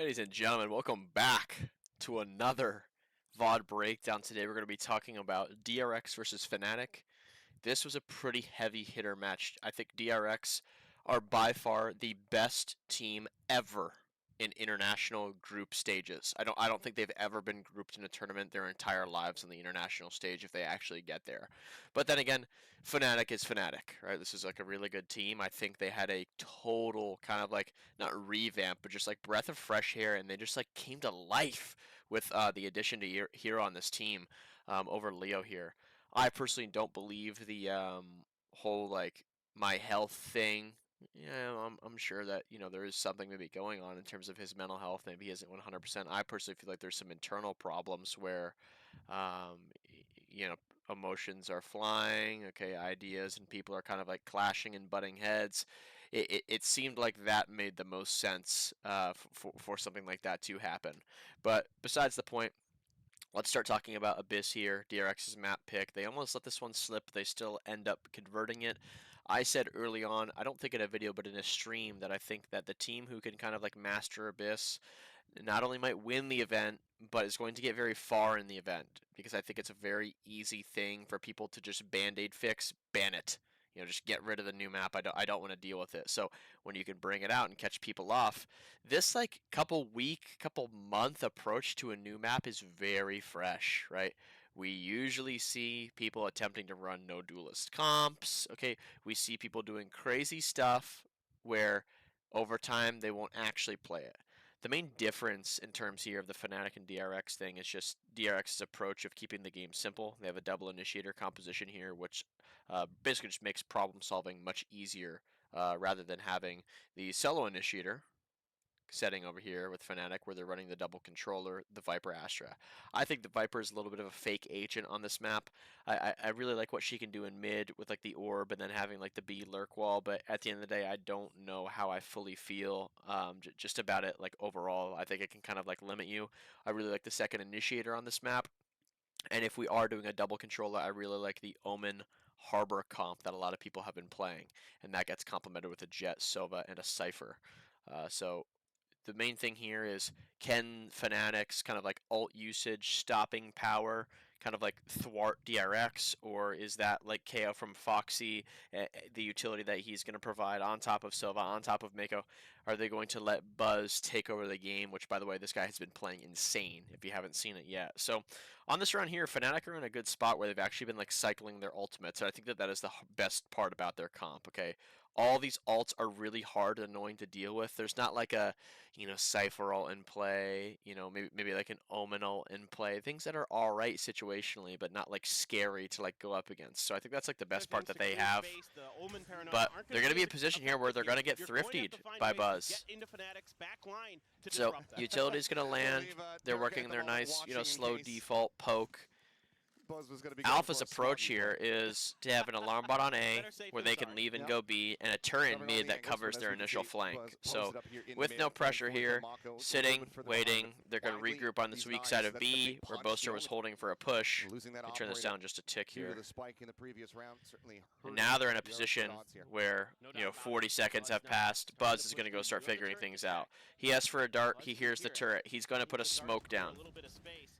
Ladies and gentlemen, welcome back to another VOD breakdown. Today we're going to be talking about DRX versus FNATIC. This was a pretty heavy hitter match. I think DRX are by far the best team ever in international group stages. I don't think they've ever been grouped in a tournament their entire lives on the international stage if they actually get there. But then again, FNATIC is FNATIC, right? This is like a really good team. I think they had a total kind of like not revamp, but just like breath of fresh air, and they just like came to life with the addition to Hero on this team over Leo here. I personally don't believe the whole like my health thing. Yeah, I'm sure that there is something maybe going on in terms of his mental health. Maybe he isn't 100%. I personally feel like there's some internal problems where, you know, emotions are flying. Okay, ideas and people are kind of like clashing and butting heads. It seemed like that made the most sense for something like that to happen. But besides the point. Let's start talking about Abyss here, DRX's map pick. They almost let this one slip. They still end up converting it. I said early on, I don't think in a video, but in a stream, that I think that the team who can kind of like master Abyss not only might win the event, but is going to get very far in the event. Because I think it's a very easy thing for people to just band-aid fix, ban it. Just get rid of the new map. I don't want to deal with it. So when you can bring it out and catch people off, this like couple month approach to a new map is very fresh, right? We usually see people attempting to run no duelist comps. Okay, we see people doing crazy stuff where over time they won't actually play it. The main difference in terms here of the FNATIC and DRX thing is just DRX's approach of keeping the game simple. They have a double initiator composition here, which basically just makes problem solving much easier rather than having the solo initiator setting over here with FNATIC where they're running the double controller, the Viper Astra. I think the Viper is a little bit of a fake agent on this map. I really like what she can do in mid with like the orb and then having like the B lurk wall, but at the end of the day, I don't know how I fully feel just about it like overall. I think it can kind of like limit you. I really like the second initiator on this map. And if we are doing a double controller, I really like the Omen Harbor comp that a lot of people have been playing, and that gets complemented with a Jet, Sova, and a Cypher. So the main thing here is, can FNATIC's kind of like alt usage, stopping power, kind of like thwart DRX, or is that like KO from Foxy, the utility that he's going to provide on top of Silva, on top of Mako? Are they going to let Buzz take over the game? Which, by the way, this guy has been playing insane if you haven't seen it yet. So on this round here, FNATIC are in a good spot where they've actually been like cycling their ultimates, and I think that that is the best part about their comp. Okay, all these alts are really hard and annoying to deal with. There's not like a Cypher ult in play, maybe like an Omen ult in play, things that are all right situationally, but not like scary to like go up against. So I think that's like the best part that they have. But they're going to be in a position here where they're going to get thriftied by Buzz. So utility's going to land. They're working their nice, slow default poke. Alpha's approach here is to have an alarm bot on A where they can leave and go B, and a turret in mid that covers their initial flank. So with no pressure here, sitting, waiting, they're going to regroup on this weak side of B where Boaster was holding for a push. They turn this down just a tick here. And now they're in a position where 40 seconds have passed. Buzz is going to go start figuring things out. He asks for a dart. He hears the turret. He's going to put a smoke down.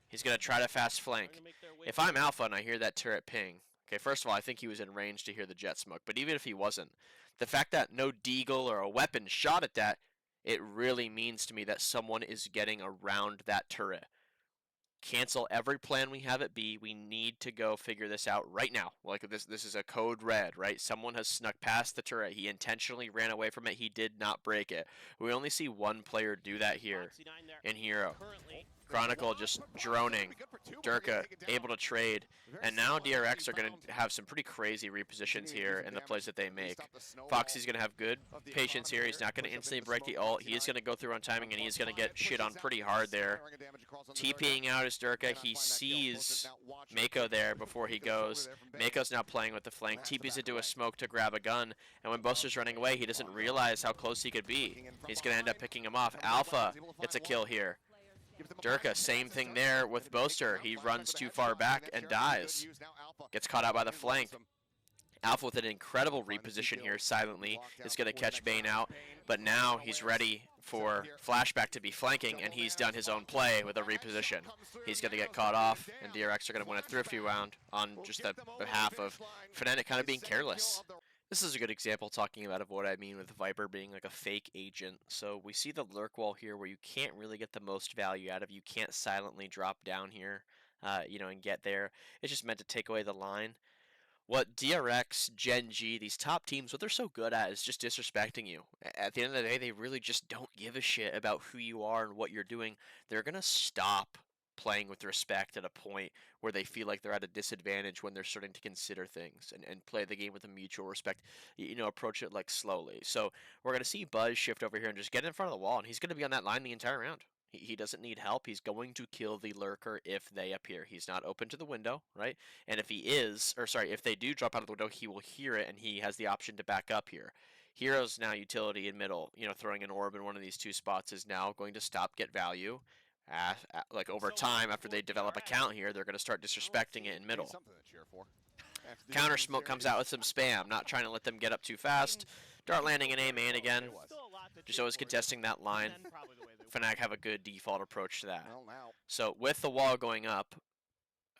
He's going to try to fast flank. If I'm Alpha and I hear that turret ping, okay, first of all, I think he was in range to hear the jet smoke, but even if he wasn't, the fact that no deagle or a weapon shot at that, it really means to me that someone is getting around that turret. Cancel every plan we have at B. We need to go figure this out right now. Like this is a code red, right? Someone has snuck past the turret. He intentionally ran away from it. He did not break it. We only see one player do that here in Hero. Chronicle just droning. Durka able to trade. And now DRX are going to have some pretty crazy repositions here in the plays that they make. Foxy's going to have good patience here. He's not going to instantly break the ult. He is going to go through on timing, and he's going to get shit on pretty hard there. TPing out is Durka. He sees Mako there before he goes. Mako's now playing with the flank. TP's into a smoke to grab a gun. And when Boaster's running away, he doesn't realize how close he could be. He's going to end up picking him off. Alpha gets a kill here. Durka, same thing there with Boaster. He runs too far back and dies. Gets caught out by the flank. Alpha with an incredible reposition here silently is going to catch Bane out, but now he's ready for Flashback to be flanking, and he's done his own play with a reposition. He's going to get caught off, and DRX are going to win a thrifty round on just the behalf of FNATIC kind of being careless. This is a good example talking about of what I mean with Viper being like a fake agent. So we see the lurk wall here where you can't really get the most value out of. You can't silently drop down here, you know, and get there. It's just meant to take away the line. What DRX, Gen G, these top teams, what they're so good at is just disrespecting you. At the end of the day, they really just don't give a shit about who you are and what you're doing. They're going to stop playing with respect at a point where they feel like they're at a disadvantage when they're starting to consider things and play the game with a mutual respect, you know, approach it like slowly. So we're going to see Buzz shift over here and just get in front of the wall, and he's going to be on that line the entire round. He doesn't need help. He's going to kill the lurker if they appear. He's not open to the window, right? And if he is, or sorry, if they do drop out of the window, he will hear it, and he has the option to back up here. Hero's now utility in middle, you know, throwing an orb in one of these two spots is now going to stop, get value. Like over time, after they develop a count here, they're going to start disrespecting it in middle. Counter smoke comes out with some spam, not trying to let them get up too fast. Dart landing in A main again. Just always contesting that line. FNATIC have a good default approach to that. So with the wall going up,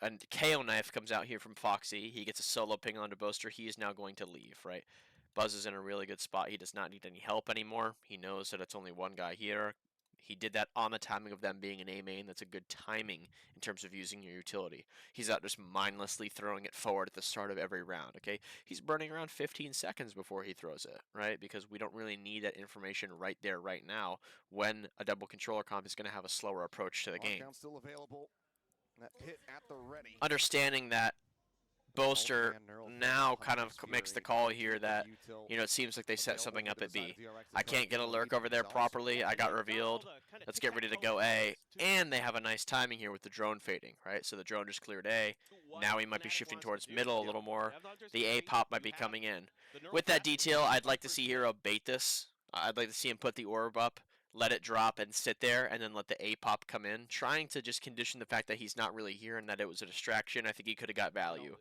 a KO knife comes out here from Foxy. He gets a solo ping onto Boaster. He is now going to leave, right? Buzz is in a really good spot. He does not need any help anymore. He knows that it's only one guy here. He did that on the timing of them being an A main. That's a good timing in terms of using your utility. He's not just mindlessly throwing it forward at the start of every round, okay? He's burning around 15 seconds before he throws it, right? Because we don't really need that information right there, right now, when a double controller comp is going to have a slower approach to the game. Understanding that Boaster now kind of makes the call here that, you know, it seems like they set something up at B. I can't get a lurk over there properly. I got revealed. Let's get ready to go A. And they have a nice timing here with the drone fading, right? So the drone just cleared A. Now he might be shifting towards middle a little more. The A pop might be coming in. With that detail, I'd like to see Hero bait this. I'd like to see him put the orb up, let it drop and sit there, and then let the A pop come in, trying to just condition the fact that he's not really here and that it was a distraction. I think he could have got value.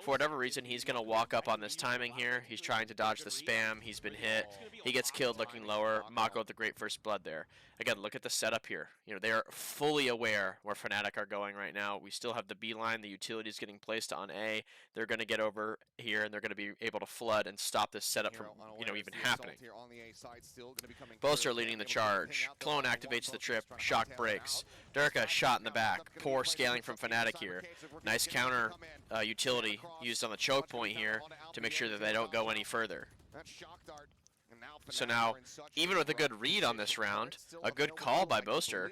For whatever reason, he's going to walk up on this timing here. He's trying to dodge the spam. He's been hit. He gets killed looking lower. Mako with the great first blood there. Again, look at the setup here. You know, they are fully aware where FNATIC are going right now. We still have the B line. The utility is getting placed on A. They're going to get over here, and they're going to be able to flood and stop this setup from, you know, even happening. Boaster leading the charge. Clone activates the trip. Shock breaks. Durka shot in the back. Poor scaling from FNATIC here. Nice counter utility used on the choke point here to make sure that they don't go any further. So now, even with a good read on this round, a good call by Boaster,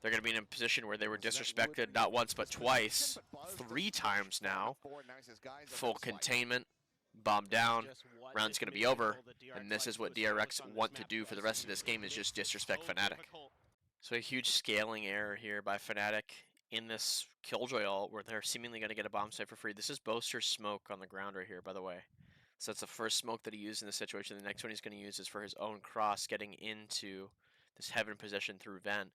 they're going to be in a position where they were disrespected not once but twice, 3 times now. Full containment, bomb down, round's going to be over, and this is what DRX want to do for the rest of this game, is just disrespect FNATIC. So a huge scaling error here by FNATIC in this Killjoy ult where they're seemingly going to get a bomb site for free. This is Boaster's smoke on the ground right here, by the way. So that's the first smoke that he used in this situation. The next one he's going to use is for his own cross, getting into this heaven position through vent.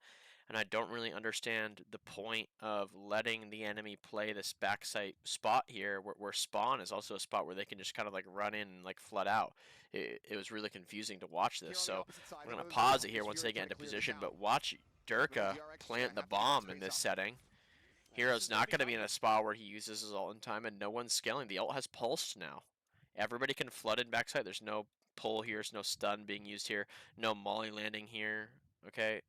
And I don't really understand the point of letting the enemy play this backside spot here, where spawn is also a spot where they can just kind of like run in and like flood out. It was really confusing to watch this. So I'm going to pause it here once they get into position, but watch Durka plant the bomb in this setting. Hero's not going to be in a spot where he uses his ult in time, and no one's scaling. The ult has pulsed now. Everybody can flood in backside. There's no pull here. There's no stun being used here. No molly landing here. Okay.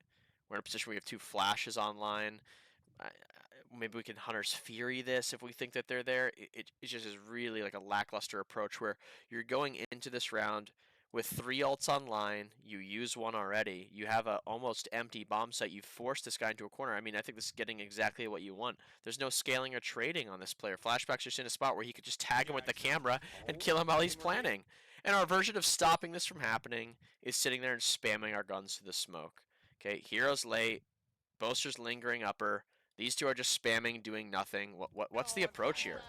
We're in a position where we have 2 flashes online. Maybe we can Hunter's Fury this if we think that they're there. It just is really like a lackluster approach where you're going into this round with 3 ults online. You use 1 already. You have a almost empty bomb site. You force this guy into a corner. I mean, I think this is getting exactly what you want. There's no scaling or trading on this player. Flashback's just in a spot where he could just tag him with the camera and kill him while he's planning. And our version of stopping this from happening is sitting there and spamming our guns to the smoke. Okay, Hero's late. Boaster's lingering upper. These 2 are just spamming, doing nothing. What's the approach here?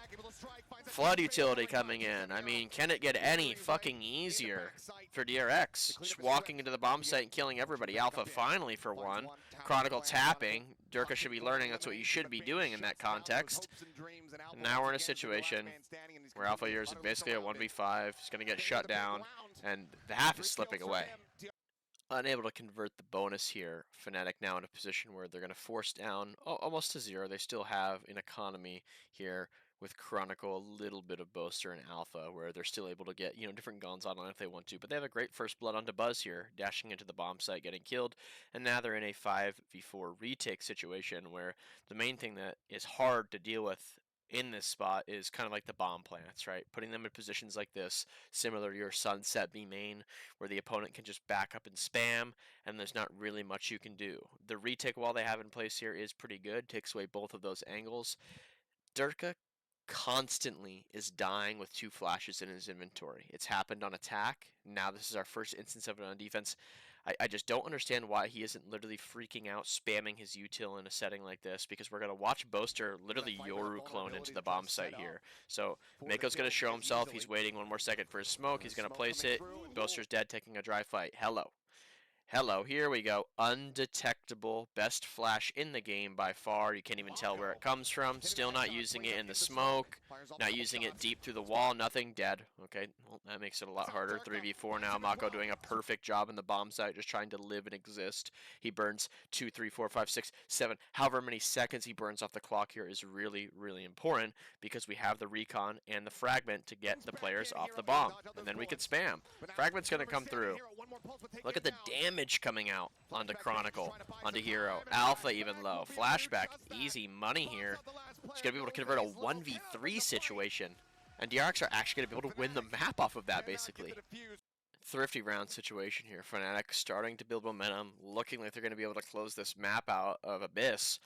Flood utility coming in. I mean, can it get any fucking easier for DRX? Just walking into the bomb site and killing everybody. Alpha finally for 1. Chronicle tapping. Durka should be learning that's what you should be doing in that context. And now we're in a situation where Alpha here is basically a 1v5. He's going to get shut down, and the half is slipping away. unable to convert the bonus here. FNATIC now in a position where they're going to force down almost to 0. They still have an economy here with Chronicle, a little bit of Boaster and Alpha, where they're still able to get, different guns online if they want to. But they have a great first blood onto Buzz here, dashing into the bomb site, getting killed. And now they're in a 5v4 retake situation where the main thing that is hard to deal with in this spot is kind of like the bomb plants, right? Putting them in positions like this, similar to your Sunset B main, where the opponent can just back up and spam, and there's not really much you can do. The retake wall they have in place here is pretty good, takes away both of those angles. Durka constantly is dying with 2 flashes in his inventory. It's happened on attack. Now this is our first instance of it on defense. I just don't understand why he isn't literally freaking out, spamming his util in a setting like this, because we're going to watch Boaster literally Yoru clone into the bomb site here. So Mako's going to show himself. He's waiting 1 more second for his smoke. He's going to place it. Boaster's dead, taking a dry fight. Hello, here we go. Undetectable. Best flash in the game by far. You can't even tell where it comes from. Still not using it in the smoke. Not using it deep through the wall. Nothing. Dead. Okay, well, that makes it a lot harder. 3v4 now. Mako doing a perfect job in the bomb site, just trying to live and exist. He burns 2, 3, 4, 5, 6, 7. However many seconds he burns off the clock here is really, really important, because we have the recon and the fragment to get the players off the bomb. And then we can spam. Fragment's going to come through. Look at the damage coming out onto Chronicle, onto Hero. Alpha even low. Flashback, easy money here. He's going to be able to convert a 1v3 situation. And DRX are actually going to be able to win the map off of that, basically. Thrifty round situation here. FNATIC starting to build momentum, looking like they're going to be able to close this map out of Abyss.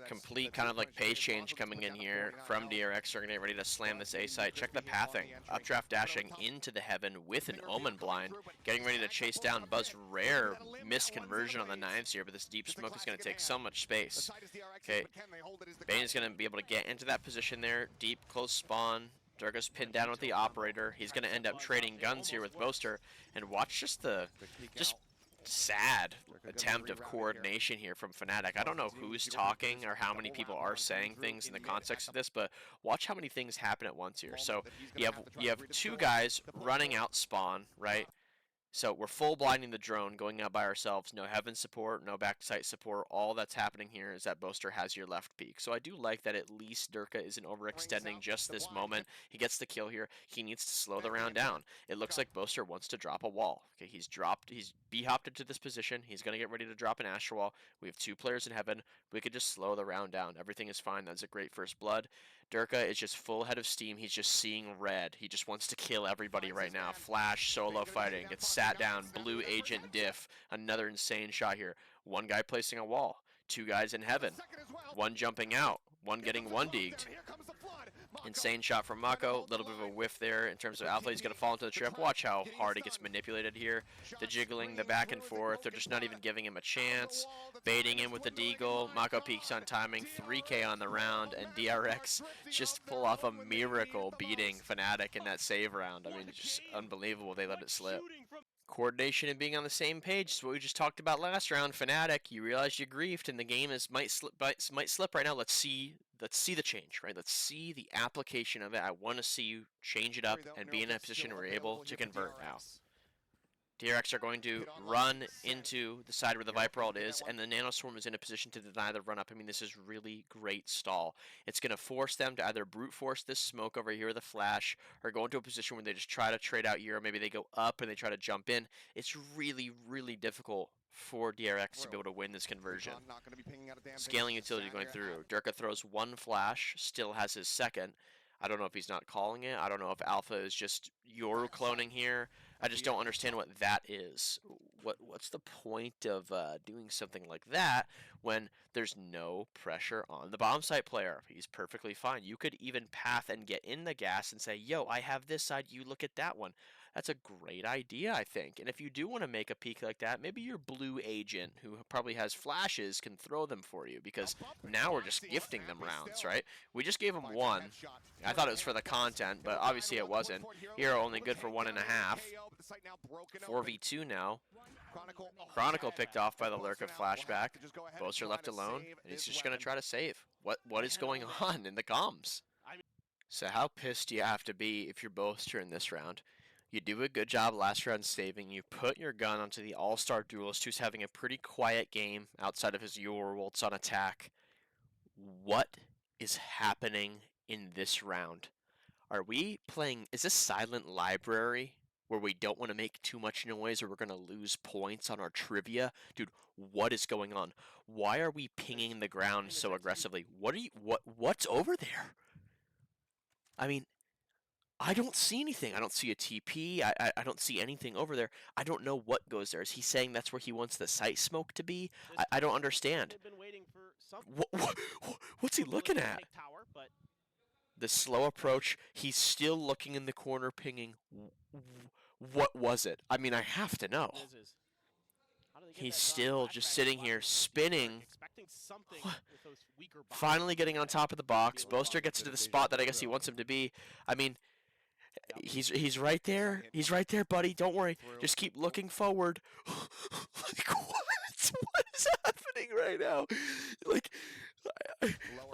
Complete kind of like pace change coming in here from DRX. They're going to get ready to slam this A site. Check the pathing. Updraft dashing into the heaven with an Omen blind. Getting ready to chase down Buzz. Rare misconversion on the knives here, but this deep smoke is going to take so much space. Okay, Bane is going to be able to get into that position there. Deep, close spawn. Durga's pinned down with the operator. He's going to end up trading guns here with Boaster. And watch just sad attempt of coordination here from FNATIC. I don't know who's talking or how many people are saying things in the context of this, but watch how many things happen at once here. So you have 2 guys running out spawn, right? So we're full blinding the drone, going out by ourselves. No heaven support, no backside support. All that's happening here is that Boaster has your left peak. So I do like that at least Durka isn't overextending just this moment. He gets the kill here. He needs to slow the round down. It looks like Boaster wants to drop a wall. Okay, he's B-hopped into this position. He's going to get ready to drop an Astral Wall. We have 2 players in heaven. We could just slow the round down. Everything is fine. That's a great first blood. Durka is just full head of steam. He's just seeing red. He just wants to kill everybody right now. Flash, solo fighting, gets sat down, blue agent diff. Another insane shot here. 1 guy placing a wall. 2 guys in heaven. 1 jumping out. 1 getting 1-deeged. Insane shot from Mako. A little bit of a whiff there in terms of Alpha. He's going to fall into the trip. Watch how hard he gets manipulated here. The jiggling, the back and forth. They're just not even giving him a chance. Baiting him with the deagle. Mako peaks on timing. 3K on the round. And DRX just pull off a miracle beating FNATIC in that save round. I mean, just unbelievable they let it slip. Coordination and being on the same page is what we just talked about last round. FNATIC, you realize you griefed, and the game might slip right now. Let's see the change, right? Let's see the application of it. I want to see you change it up and be in a position where we're able to convert now. DRX are going to run into the side where the Viper ult is, and the Nanoswarm is in a position to deny the run-up. I mean, this is really great stall. It's going to force them to either brute force this smoke over here with a flash, or go into a position where they just try to trade out Euro. Maybe they go up and they try to jump in. It's really, really difficult for DRX to be able to win this conversion. Scaling utility going through. Durka throws 1 flash, still has his second. I don't know if he's not calling it. I don't know if Alpha is just Yoru cloning here. I just don't understand what that is. What's the point of doing something like that when there's no pressure on the bomb site player? He's perfectly fine. You could even path and get in the gas and say, yo, I have this side, you look at that one. That's a great idea, I think. And if you do want to make a peek like that, maybe your blue agent, who probably has flashes, can throw them for you, because now we're just gifting them rounds, right? We just gave him 1. I thought it was for the content, but obviously it wasn't. Hero only good for 1.5. 4v2 now. Chronicle picked off by the lurk of flashback. Boaster left alone, and he's just going to try to save. What is going on in the comms? So how pissed do you have to be if you're Boaster in this round? You do a good job last round saving. You put your gun onto the all-star duelist who's having a pretty quiet game outside of his Yorwolts on attack. What is happening in this round? Are we playing, is this Silent Library where we don't want to make too much noise or we're going to lose points on our trivia? Dude, what is going on? Why are we pinging the ground so aggressively? What's over there? I mean, I don't see anything. I don't see a TP. I don't see anything over there. I don't know what goes there. Is he saying that's where he wants the site smoke to be? I don't understand. What's he looking at? The slow approach. He's still looking in the corner, pinging. What was it? I mean, I have to know. He's still just sitting here spinning. Finally getting on top of the box. Boaster gets into the spot that I guess he wants him to be. I mean, he's right there. He's right there, buddy. Don't worry. Just keep looking forward. Like, what is happening right now? Like,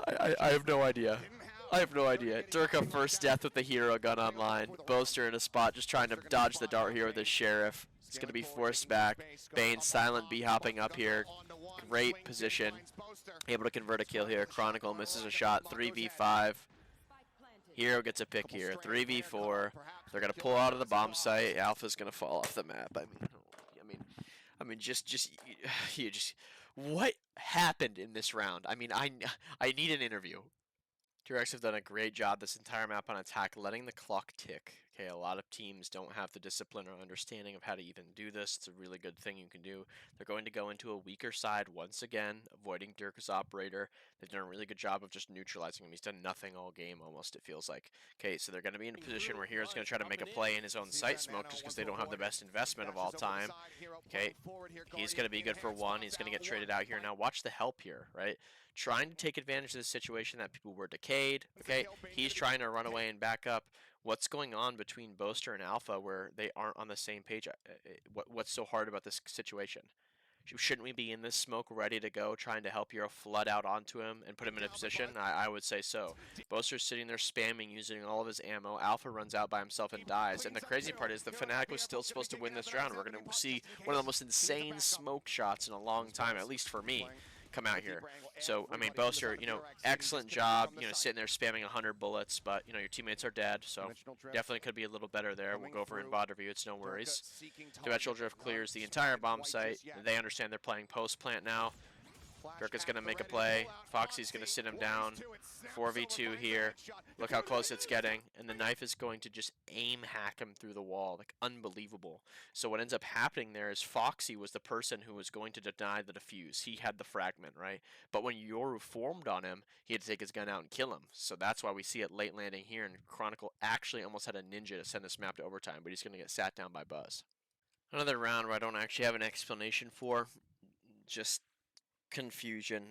I have no idea. I have no idea. Durka first death with the hero gun online. Boaster in a spot just trying to dodge the dart here with his sheriff. It's going to be forced back. Bane silent B hopping up here. Great position. Able to convert a kill here. Chronicle misses a shot. 3v5. Hero gets a pick here. 3v4. They're going to pull out of the bomb site. Alpha's going to fall off the map. I mean, just what happened in this round? I mean, I need an interview. DRX have done a great job this entire map on attack, letting the clock tick. Okay, a lot of teams don't have the discipline or understanding of how to even do this. It's a really good thing you can do. They're going to go into a weaker side once again, avoiding Dirk's operator. They've done a really good job of just neutralizing him. He's done nothing all game almost, it feels like. Okay, so they're going to be in a position where Hero's going to try to make a play in his own site smoke just because they don't have the best investment of all time. Okay, he's going to be good for one. He's going to get traded out here. Now watch the help here, right? Trying to take advantage of the situation that people were decayed. Okay, he's trying to run away and back up. What's going on between Boaster and Alpha where they aren't on the same page? What's so hard about this situation? Shouldn't we be in this smoke ready to go, trying to help Hero flood out onto him and put him in a position? I would say so. Boaster's sitting there spamming, using all of his ammo. Alpha runs out by himself and dies. And the crazy part is the FNATIC was still supposed to win this round. We're going to see one of the most insane smoke shots in a long time, at least for me, come out here. So, I mean, Boaster, you know, excellent job, you know, sitting there spamming 100 bullets, but, you know, your teammates are dead, so definitely could be a little better there. We'll go over in VOD review, it's no worries. Dimensional Drift clears the entire bomb site. They understand they're playing post-plant now. Dirka's going to make a play. Foxy's going to sit him down. 4v2 here. Look how close it's getting. And the knife is going to just aim hack him through the wall. Like, unbelievable. So what ends up happening there is Foxy was the person who was going to deny the defuse. He had the fragment, right? But when Yoru formed on him, he had to take his gun out and kill him. So that's why we see it late landing here. And Chronicle actually almost had a ninja to send this map to overtime, but he's going to get sat down by Buzz. Another round where I don't actually have an explanation for. Just confusion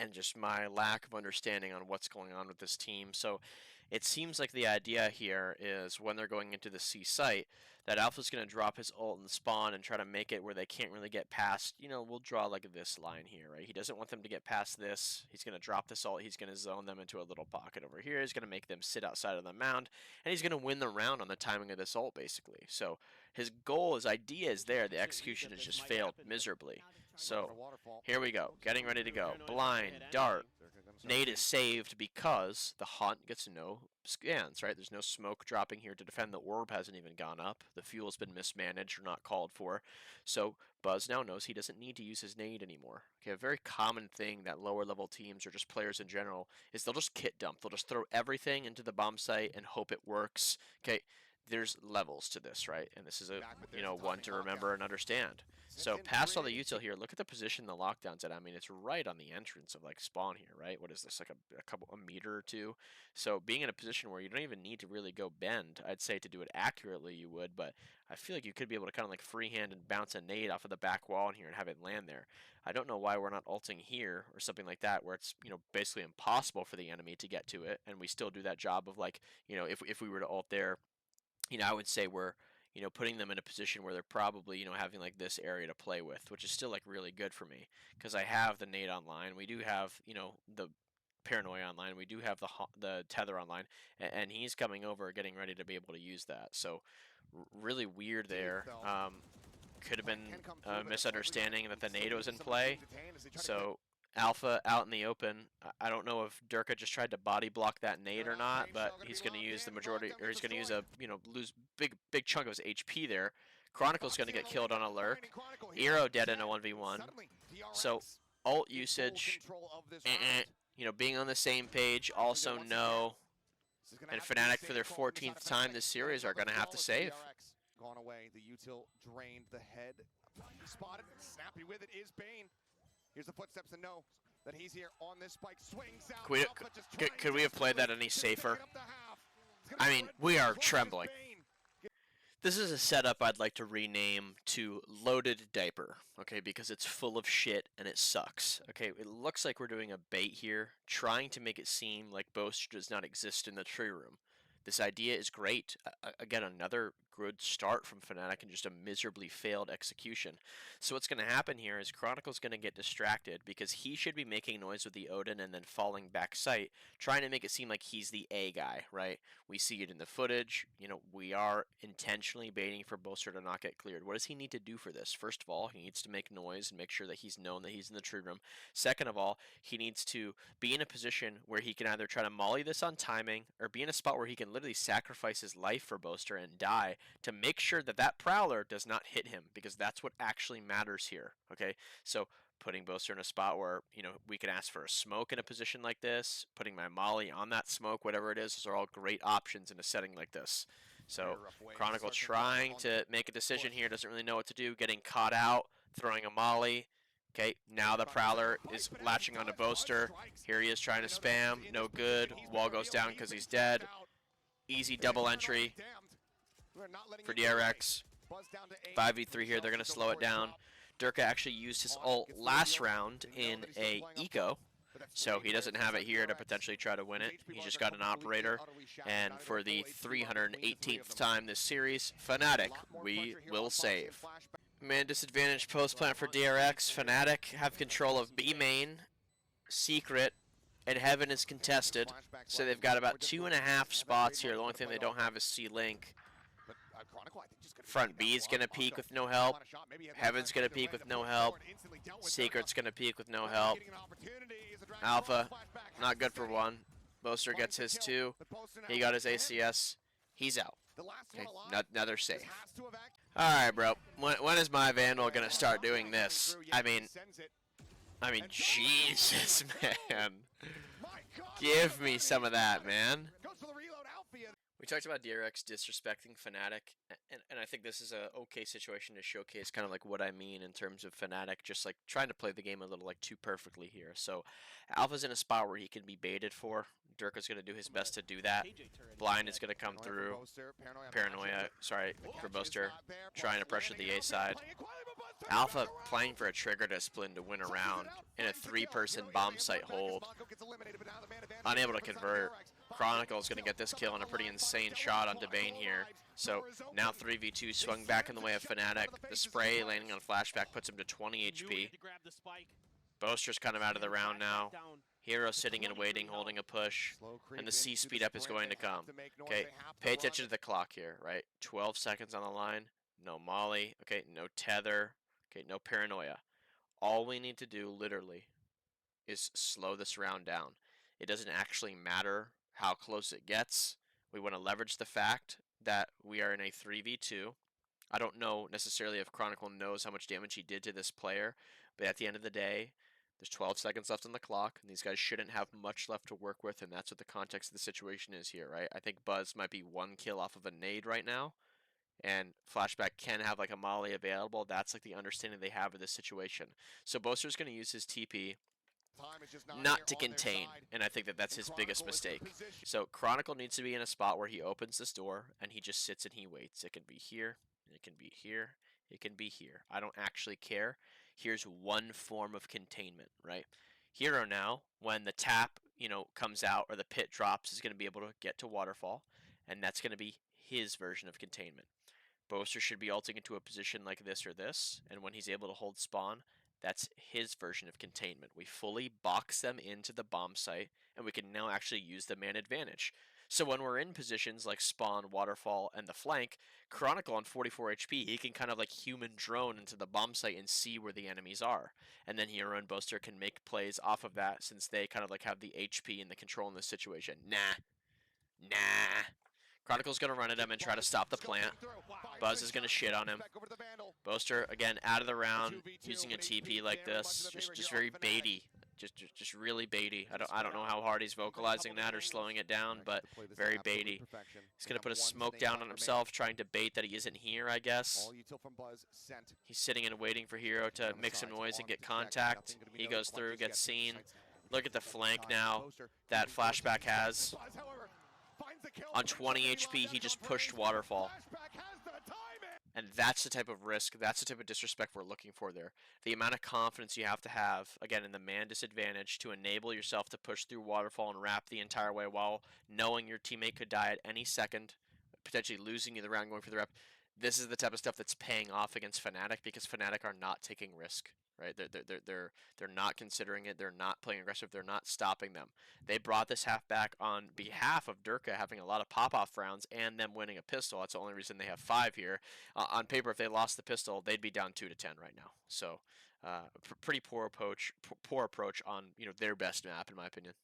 and just my lack of understanding on what's going on with this team. So it seems like the idea here is when they're going into the C site that Alpha's going to drop his ult and spawn and try to make it where they can't really get past, you know, we'll draw like this line here, right? He doesn't want them to get past this. He's going to drop this ult. He's going to zone them into a little pocket over here. He's going to make them sit outside of the mound, and he's going to win the round on the timing of this ult, basically. So his goal, his idea is there. The execution has just failed miserably. So here we go, getting ready to go. Blind, dart. Nade is saved because the hunt gets no scans, right? There's no smoke dropping here to defend. The orb hasn't even gone up. The fuel's been mismanaged or not called for. So Buzz now knows he doesn't need to use his nade anymore. Okay, a very common thing that lower level teams or just players in general is they'll just kit dump. They'll just throw everything into the bomb site and hope it works. Okay, there's levels to this, right? And this is a, you know, one to remember and understand. So past all the util here, look at the position the lockdown's at. I mean, it's right on the entrance of like spawn here, right? What is this, like a meter or two? So being in a position where you don't even need to really go bend, I'd say to do it accurately you would, but I feel like you could be able to kind of like freehand and bounce a nade off of the back wall in here and have it land there. I don't know why we're not ulting here or something like that, where it's, you know, basically impossible for the enemy to get to it, and we still do that job of like, you know, if we were to ult there, you know, I would say we're, you know, putting them in a position where they're probably, you know, having like this area to play with, which is still like really good for me because I have the nade online. We do have, you know, the Paranoia online. We do have the Tether online, and he's coming over, getting ready to be able to use that. So really weird there. Could have been a misunderstanding that the NATO's in play. So Alpha out in the open. I don't know if Durka just tried to body block that nade or not, but he's going to use the majority, or he's going to use a, lose big chunk of his HP there. Chronicle's going to get killed on a lurk. Eero dead in a 1v1. So ult usage, being on the same page, also no. And FNATIC for their 14th time this series are going to have to save. Gone away, the util drained the head. He spotted, snappy with it is Bane. Here's the footsteps and knows that he's here on this spike. Swings out. Could we have played that any safer? I mean, we are trembling. This is a setup I'd like to rename to Loaded Diaper, okay, because it's full of shit and it sucks. Okay, it looks like we're doing a bait here, trying to make it seem like Boaster does not exist in the tree room. This idea is great. Again, another good start from FNATIC and just a miserably failed execution. So what's going to happen here is Chronicle's going to get distracted because he should be making noise with the Odin and then falling back sight, trying to make it seem like he's the A guy, right? We see it in the footage. We are intentionally baiting for Boaster to not get cleared. What does he need to do for this? First of all, he needs to make noise and make sure that he's known that he's in the tree room. Second of all, he needs to be in a position where he can either try to molly this on timing or be in a spot where he can literally sacrifice his life for Boaster and die to make sure that that Prowler does not hit him, because that's what actually matters here, okay? So putting Boaster in a spot where, we can ask for a smoke in a position like this, putting my molly on that smoke, whatever it is, those are all great options in a setting like this. So Chronicle trying to make a decision here, doesn't really know what to do, getting caught out, throwing a molly. Okay, now the Prowler is latching onto Boaster. Here he is trying to spam, no good. Wall goes down because he's dead. Easy double entry for DRX. 5v3 here, they're going to slow it down. Durka actually used his ult last round in a eco, so he doesn't have it here to potentially try to win it. He just got an operator, and for the 318th time this series, FNATIC, we will save. Man disadvantage post plant for DRX. FNATIC have control of B main, Secret, and Heaven is contested, so they've got about 2.5 spots here. The only thing they don't have is C-Link. Front B is going to peek with no help. Heaven's going to peek with no help. Secret's going to peek with no help. Alpha, not good for one. Boaster gets his 2. He got his ACS. He's out. Okay, another safe. Alright, bro. When is my Vandal going to start doing this? I mean, Jesus, man. Give me some of that, man. We talked about DRX disrespecting FNATIC, and I think this is a okay situation to showcase kind of like what I mean in terms of FNATIC just like trying to play the game a little like too perfectly here. So Alpha's in a spot where he can be baited for. Durka's going to do his best to do that. Blind is going to come through. Paranoia, sorry, for Boaster, trying to pressure the A side. Alpha playing for a trigger discipline to win a round in a 3-person bomb site hold. Unable to convert. Chronicle is going to get this kill on a pretty insane shot on Debane here. So now 3v2 swung back in the way of FNATIC. The spray landing on flashback puts him to 20 HP. Boaster's kind of out of the round now. Hero sitting and waiting, holding a push, and the C speed up is going to come. Okay, pay attention to the clock here, right? 12 seconds on the line, no molly, okay, no tether, okay, no paranoia. All we need to do, literally, is slow this round down. It doesn't actually matter how close it gets. We want to leverage the fact that we are in a 3v2. I don't know necessarily if Chronicle knows how much damage he did to this player, but at the end of the day, there's 12 seconds left on the clock, and these guys shouldn't have much left to work with, and that's what the context of the situation is here, right? I think Buzz might be 1 kill off of a nade right now, and Flashback can have like a molly available. That's like the understanding they have of this situation. So Boaster's going to use his TP not to contain, and I think that that's his biggest mistake. So Chronicle needs to be in a spot where he opens this door, and he just sits and he waits. It can be here, it can be here, it can be here. I don't actually care. Here's one form of containment, right? Hero now, when the tap, comes out or the pit drops, is going to be able to get to waterfall, and that's going to be his version of containment. Boaster should be ulting into a position like this or this, and when he's able to hold spawn, That's his version of containment. We fully box them into the bomb site, and we can now actually use the man advantage. So when we're in positions like spawn, waterfall, and the flank, Chronicle on 44 HP, he can kind of like human drone into the bomb site and see where the enemies are. And then Hero and Boaster can make plays off of that since they kind of like have the HP and the control in this situation. Nah. Chronicle's going to run at him and try to stop the plant. Buzz is going to shit on him. Boaster, again, out of the round, using a TP like this. Just very baity. Just really baity. I don't know how hard he's vocalizing that or slowing it down, but very baity. He's going to put a smoke down on himself, trying to bait that he isn't here, I guess. He's sitting and waiting for Hero to make some noise and get contact. He goes through, gets seen. Look at the flank now that Flashback has. On 20 HP, he just pushed Waterfall. And that's the type of risk, that's the type of disrespect we're looking for there. The amount of confidence you have to have, again, in the man disadvantage to enable yourself to push through Waterfall and wrap the entire way while knowing your teammate could die at any second, potentially losing you the round going for the rep. This is the type of stuff that's paying off against FNATIC because FNATIC are not taking risk. Right, they're not considering it. They're not playing aggressive. They're not stopping them. They brought this half back on behalf of Durka having a lot of pop-off rounds and them winning a pistol. That's the only reason they have 5 here. On paper, if they lost the pistol, they'd be down 2-10 right now. So, pretty poor approach on their best map in my opinion.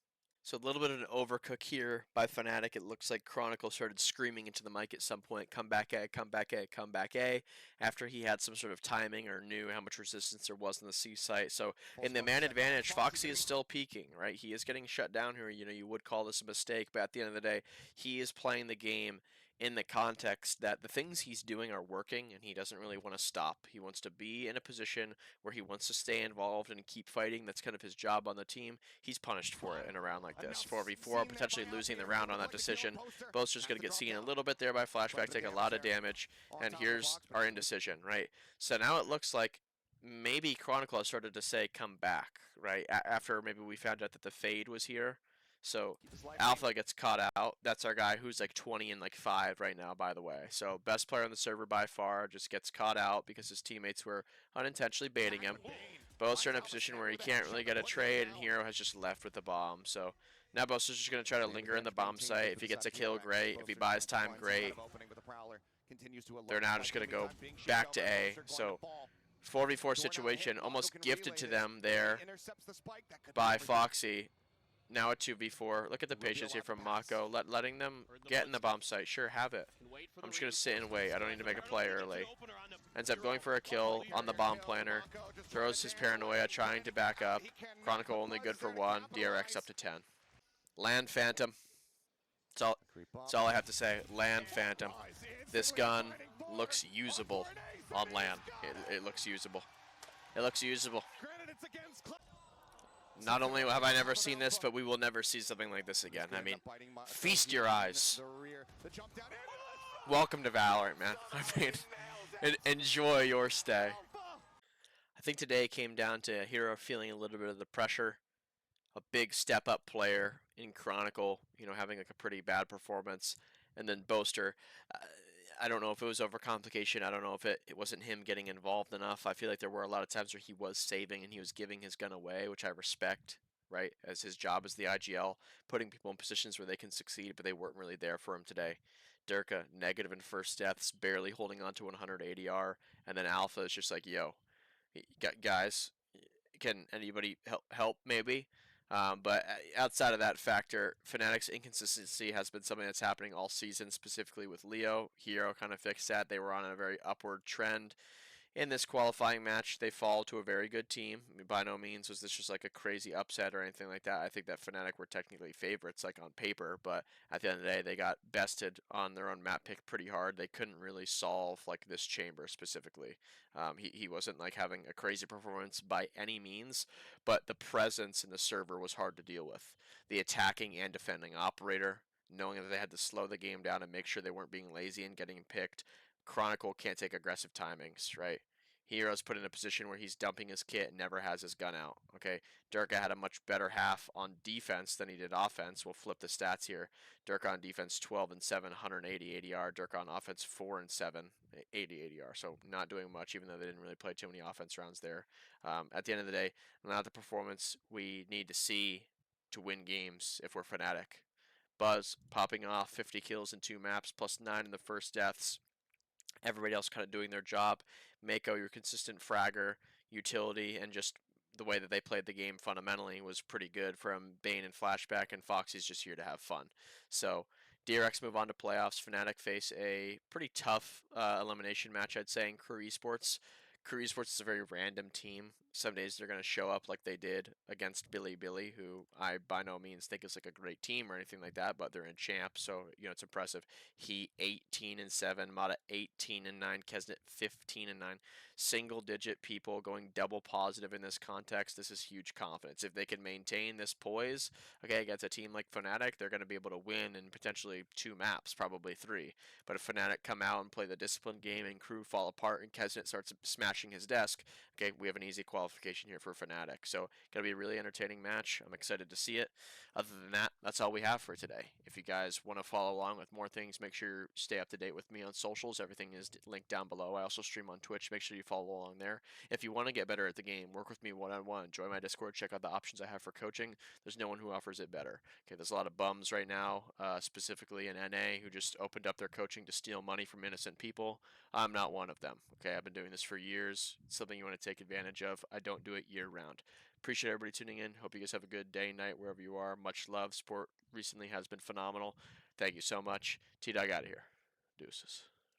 So a little bit of an overcook here by FNATIC. It looks like Chronicle started screaming into the mic at some point, come back A, come back A, come back A, after he had some sort of timing or knew how much resistance there was in the C site. So in the man advantage, Foxy is still peaking, right? He is getting shut down here. You would call this a mistake, but at the end of the day, he is playing the game in the context that the things he's doing are working and he doesn't really want to stop. He wants to be in a position where he wants to stay involved and keep fighting. That's kind of his job on the team. He's punished for it in a round like this. 4v4, potentially losing the round on that decision. Boaster's going to get seen a little bit there by Flashback, take a lot of damage, and here's our indecision, right? So now it looks like maybe Chronicle has started to say come back, right? After maybe we found out that the fade was here. So Alpha gets caught out. That's our guy who's like 20 and like 5 right now, by the way. So best player on the server by far just gets caught out because his teammates were unintentionally baiting him. Boaster in a position where he can't really get a trade, and Hero has just left with the bomb. So now Boaster's just going to try to linger in the bomb site. If he gets a kill, great. If he buys time, great. They're now just going to go back to A. So 4v4 situation, almost gifted to them there by Foxy. Now a 2v4. Look at the patience here from Mako. Letting them get in the bomb site. Sure, have it. I'm just going to sit and wait. I don't need to make a play early. Ends up going for a kill on the bomb planner. Throws his paranoia, trying to back up. Chronicle only good for 1. DRX up to 10. Land Phantom. That's all I have to say. Land Phantom. This gun looks usable on land. It looks usable. It looks usable. Not only have I never seen this, but we will never see something like this again. I mean, feast your eyes. Welcome to Valorant, man. I mean, enjoy your stay. I think today came down to Hero feeling a little bit of the pressure. A big step-up player in Chronicle, having like a pretty bad performance. And then Boaster, I don't know if it was overcomplication. I don't know if it wasn't him getting involved enough. I feel like there were a lot of times where he was saving and he was giving his gun away, which I respect, right? As his job as the IGL, putting people in positions where they can succeed, but they weren't really there for him today. Durka, negative in first deaths, barely holding on to 100 ADR. And then Alpha is just like, yo, guys, can anybody help maybe? But outside of that factor, FNATIC's inconsistency has been something that's happening all season, specifically with Leo. Hero kind of fixed that. They were on a very upward trend. In this qualifying match, they fall to a very good team. I mean, by no means was this just like a crazy upset or anything like that. I think that FNATIC were technically favorites, like on paper, but at the end of the day, they got bested on their own map pick pretty hard. They couldn't really solve like this chamber specifically. He wasn't like having a crazy performance by any means, but the presence in the server was hard to deal with. The attacking and defending operator, knowing that they had to slow the game down and make sure they weren't being lazy and getting picked. Chronicle can't take aggressive timings, right? Hero's put in a position where he's dumping his kit and never has his gun out. Okay, Durka had a much better half on defense than he did offense. We'll flip the stats here. Durka on defense 12 and 7, 180 ADR. Durka on offense 4 and 7, 80 ADR. So not doing much, even though they didn't really play too many offense rounds there. At the end of the day, not the performance we need to see to win games if we're FNATIC. Buzz popping off 50 kills in 2 maps, plus 9 in the first deaths. Everybody else kind of doing their job. Mako, your consistent fragger, utility, and just the way that they played the game fundamentally was pretty good from Bane and Flashback, and Foxy's just here to have fun. So DRX move on to playoffs. FNATIC face a pretty tough elimination match, I'd say, in Crew Esports. Crew Esports is a very random team. Some days they're going to show up like they did against Billy, who I by no means think is like a great team or anything like that, but they're in champ, so it's impressive. He 18 and 7, Mata 18 and 9, Kesnet 15 and 9. Single digit people going double positive in this context. This is huge confidence. If they can maintain this poise, okay, against a team like FNATIC, they're going to be able to win in potentially 2 maps, probably 3. But if FNATIC come out and play the disciplined game and Crew fall apart and Kesnet starts smashing his desk, okay, we have an easy qualification here for FNATIC. So gonna be a really entertaining match. I'm excited to see it. Other than that, that's all we have for today. If you guys want to follow along with more things, make sure you stay up to date with me on socials. Everything is linked down below. I also stream on Twitch. Make sure you follow along there. If you want to get better at the game, work with me one-on-one. Join my Discord. Check out the options I have for coaching. There's no one who offers it better. Okay, there's a lot of bums right now, specifically in NA, who just opened up their coaching to steal money from innocent people. I'm not one of them. Okay, I've been doing this for years. It's something you want to take advantage of. I don't do it year round. Appreciate everybody tuning in. Hope you guys have a good day, night, wherever you are. Much love. Sport recently has been phenomenal. Thank you so much. T-Dog out of here. Deuces.